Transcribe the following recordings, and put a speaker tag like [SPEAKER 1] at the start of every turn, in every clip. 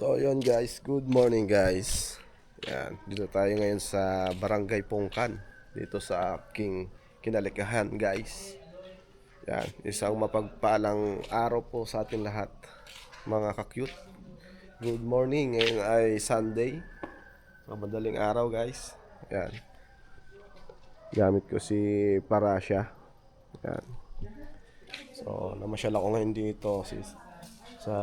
[SPEAKER 1] So yun guys, good morning guys. Yan, dito tayo ngayon sa Barangay Pungkan, dito sa aking kinalikahan guys. Yan, isang mapagpalang araw po sa atin lahat, mga ka-cute. Good morning, ngayon ay Sunday, madaling araw guys. Yan, gamit ko si Parasya. Yan, so namasyal ako ngayon dito sa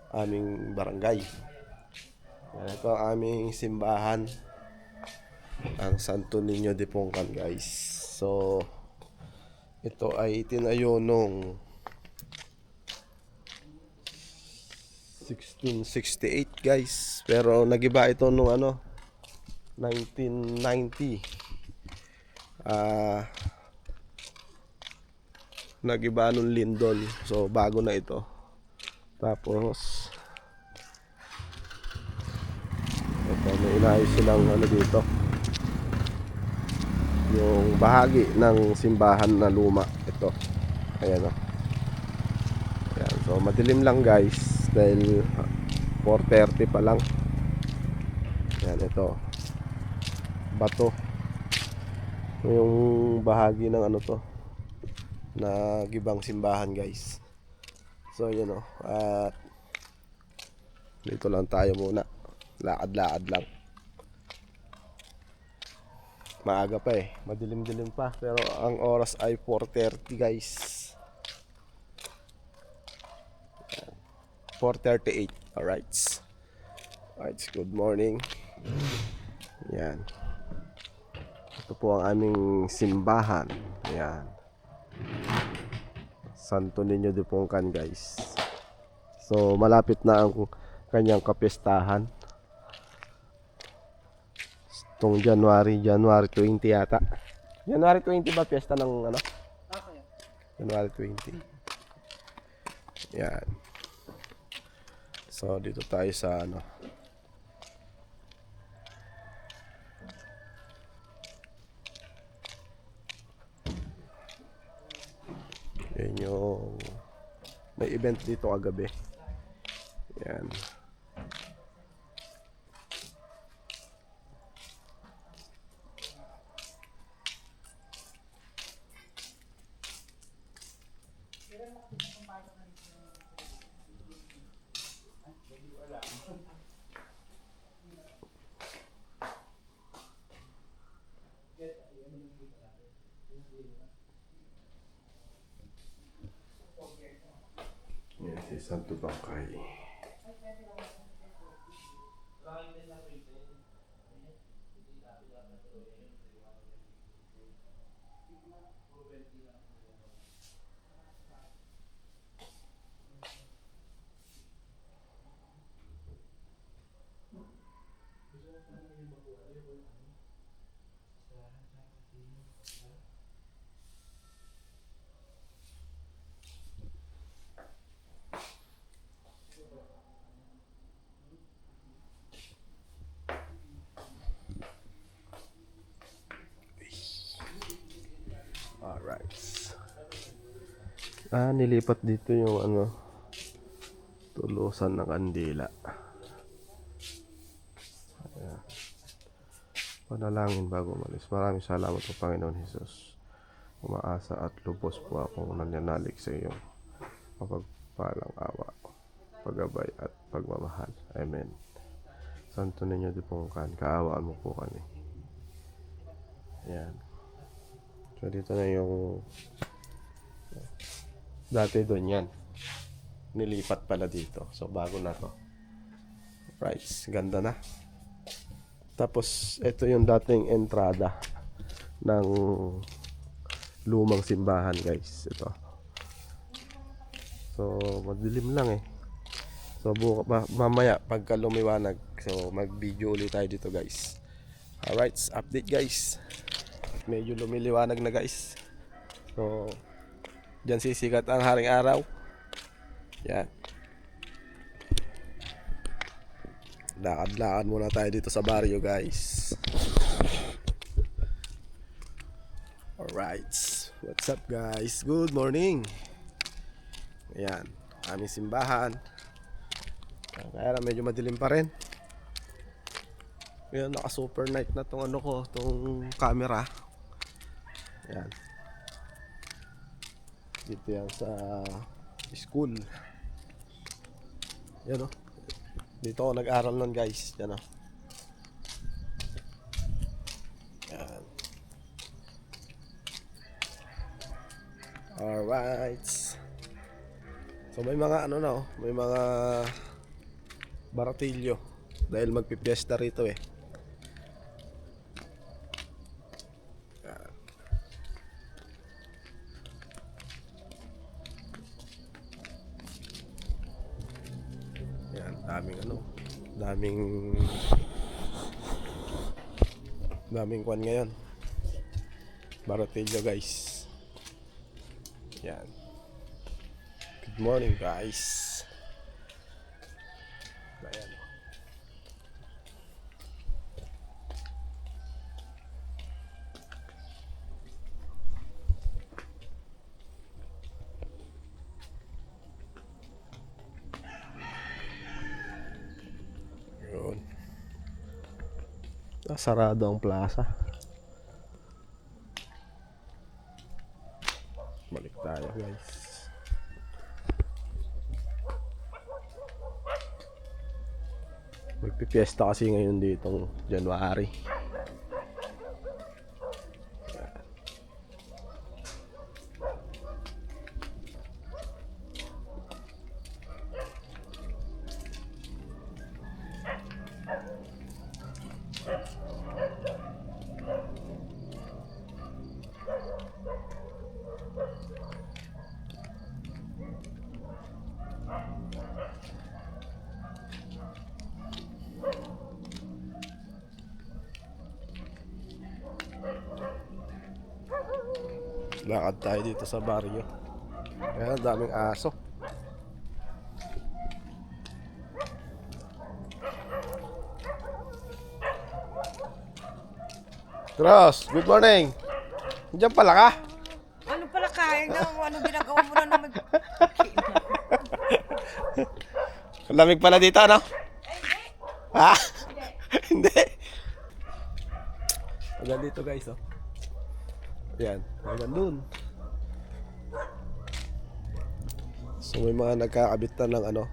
[SPEAKER 1] aming barangay. Yan, ito ang aming simbahan, ang Santo Niño de Pungkan guys. So ito ay itinayo nung 1668 guys, pero nagiba ito nung 1990. Nagiba nung lindol, so bago na ito. Tapos ito, may inayos silang dito, yung bahagi ng simbahan na luma. Ito, ayan o. Ayan, so madilim lang guys dahil 4:30 pa lang. Ayan, ito bato, yung bahagi ng to na gibang simbahan guys. So yun o, at dito lang tayo muna, lakad-lakad lang. Maaga pa madilim-dilim pa, pero ang oras ay 4:30 guys. 4:38. Alright, good morning. Yan, ito po ang aming simbahan. Yan, Santo Niño de Pungkan guys. So malapit na ang kanyang kapistahan. Itong January 20 yata. January 20 ba piyesta ng January 20. Yan. So dito tayo sa yan yung may event dito kagabi. Yan. Yan si Santo Bangkay. Alright. Nilipat dito yung tulusan ng kandila. Ayan. Panalangin bago umalis. Maraming salamat po Panginoon Jesus. Umaasa at lubos po akong nananalig sa iyong mapagpalang awa, paggabay at pagmamahal. Amen. Santo Niño de Pungkan, kaawaan mo po kami. Ayan. So dito na yung dati doon yan. Nilipat pala dito. So bago na to. Right, ganda na. Tapos ito yung dating entrada ng lumang simbahan guys. Ito. So madilim lang So mamaya pagka lumiwanag, so mag-video ulit tayo dito guys. Alright, update guys. Medyo lumiliwanag na guys. So diyan sisikat ang haring araw. Yan. Lakad-lakad muna tayo dito sa baryo guys. Alright, what's up guys? Good morning. Ayan, aming simbahan. Kaya lang medyo madilim pa rin. Ngayon naka super night na tong ano ko, tong camera. Yan. Dito yan sa school. Yan o. Dito ako nag-aral nun guys. Yan o. Yan. Alright. So may mga ano na oh, may mga baratilyo dahil magpipiesta rito eh. Yan. Yan, daming ano, daming kwan ngayon. Baratilyo guys. Yan. Good morning guys. Ayan. Yun. Sarado ang plaza. Balik tayo guys. Magpipiesta kasi ngayon ditong January. Lakad tayo dito sa baryo. Ayan, daming aso. Cross, good morning. Diyan pala ka?
[SPEAKER 2] Ano pala kain na? Ano ginagawa mo na naman?
[SPEAKER 1] Lamig pala dito, ano? Ha? Hindi. Hanggang dito guys, oh. Yan, hanggang dun. So may mga nagkakabitan ng ano,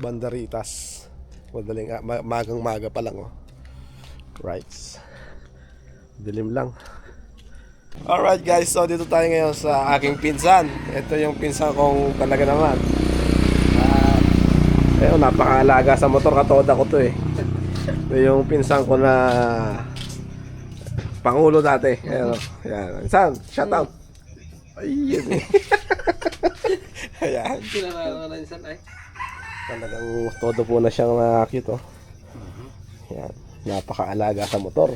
[SPEAKER 1] banderitas. Madaling magang maga pa lang, oh. Right. Dilim lang. Alright guys, so dito tayo ngayon sa aking pinsan. Ito yung pinsan kong talaga naman. Ayun, napakaalaga sa motor, katoda ko to eh. Ito yung pinsan ko na Pangulo dati. Ayun, yan. Insan, shout out. Ayun eh. Ayan. Talagang todo po na siyang nakakit, oh. Yan. Napakaalaga sa motor.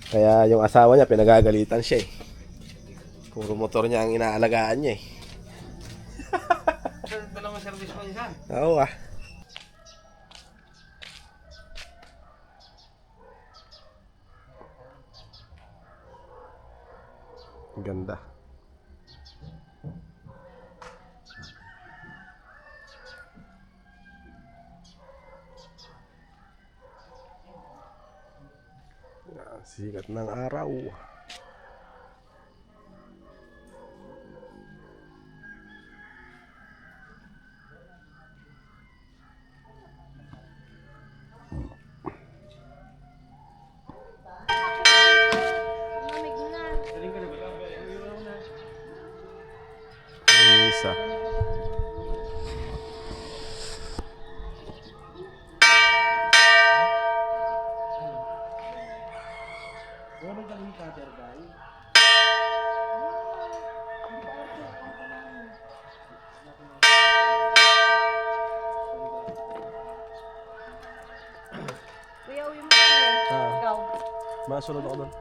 [SPEAKER 1] Kaya yung asawa niya pinagagalitan siya eh. Puro motor niya ang inaalagaan niya eh.
[SPEAKER 3] Dalawang service mo yan.
[SPEAKER 1] Oo ah. Ganda. Yan, sikat ng araw. Isa.
[SPEAKER 2] Kuya, uwi mo kami. Ikaw.
[SPEAKER 1] Masunod ako doon.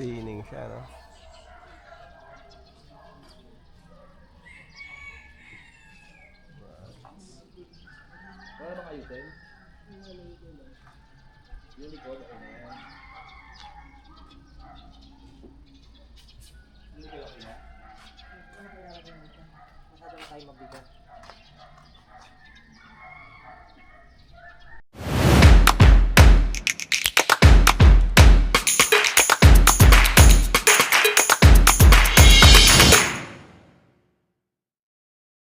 [SPEAKER 1] spinning siya, no?